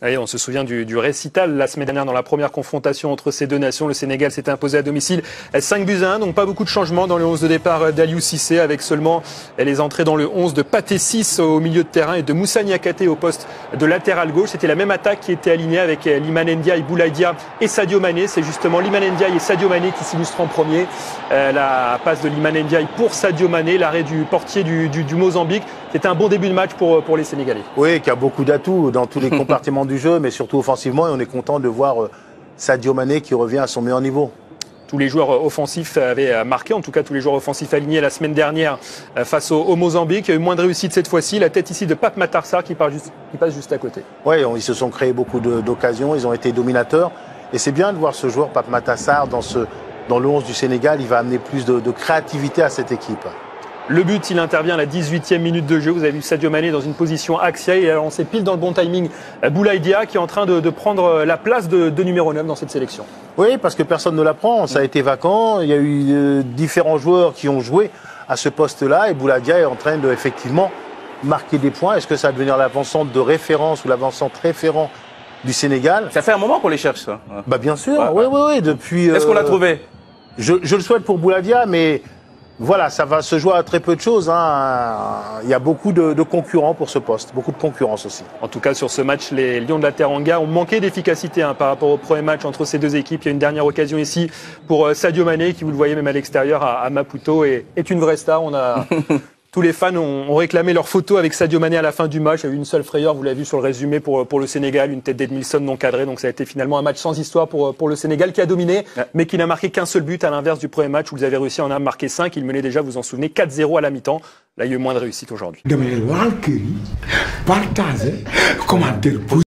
Et on se souvient du récital la semaine dernière dans la première confrontation entre ces deux nations. Le Sénégal s'était imposé à domicile 5-1, donc pas beaucoup de changements dans le 11 de départ d'Aliou Cissé, avec seulement les entrées dans le 11 de Pathé Ciss au milieu de terrain et de Moussa Niakhaté au poste de latéral gauche. C'était la même attaque qui était alignée avec Iliman Ndiaye, Boulaye Dia et Sadio Mané. C'est justement Iliman Ndiaye et Sadio Mané qui s'illustrent en premier. La passe de Iliman Ndiaye pour Sadio Mané, l'arrêt du portier du Mozambique. C'était un bon début de match pour les Sénégalais. Oui, qui a beaucoup d'atouts dans tous les compartiments du jeu, mais surtout offensivement. Et on est content de voir Sadio Mané qui revient à son meilleur niveau. Tous les joueurs offensifs avaient marqué, en tout cas tous les joueurs offensifs alignés la semaine dernière face au Mozambique. Il y a eu moins de réussite cette fois-ci. La tête ici de Pape Matar Sarr qui passe juste à côté. Oui, ils se sont créés beaucoup d'occasions, ils ont été dominateurs. Et c'est bien de voir ce joueur, Pape Matar Sarr, dans le 11 du Sénégal. Il va amener plus de créativité à cette équipe. Le but, il intervient à la 18e minute de jeu. Vous avez vu Sadio Mané dans une position axiale. Et alors on sait pile dans le bon timing Boulaye Dia qui est en train de prendre la place de numéro 9 dans cette sélection. Oui, parce que personne ne la prend. Ça a été vacant. Il y a eu différents joueurs qui ont joué à ce poste-là. Et Boulaye Dia est en train de, effectivement, marquer des points. Est-ce que ça va devenir l'avancante de référence ou l'avancante référent du Sénégal? Ça fait un moment qu'on les cherche, ça. Bah, bien sûr. Oui. Depuis. Est-ce qu'on l'a trouvé? Je le souhaite pour Boulaye Dia, mais. Voilà, ça va se jouer à très peu de choses. Il y a beaucoup de concurrents pour ce poste, beaucoup de concurrence aussi. En tout cas, sur ce match, les Lions de la Teranga ont manqué d'efficacité par rapport au premier match entre ces deux équipes. Il y a une dernière occasion ici pour Sadio Mané, qui, vous le voyez même à l'extérieur, à Maputo, est une vraie star. Tous les fans ont réclamé leur photo avec Sadio Mané à la fin du match. Il y a eu une seule frayeur, vous l'avez vu sur le résumé, pour le Sénégal, une tête d'Edmilson non cadrée. Donc ça a été finalement un match sans histoire pour le Sénégal qui a dominé, mais qui n'a marqué qu'un seul but, à l'inverse du premier match où vous avez réussi à en marquer 5. Il menait déjà, vous en souvenez, 4-0 à la mi-temps. Là, il y a eu moins de réussite aujourd'hui.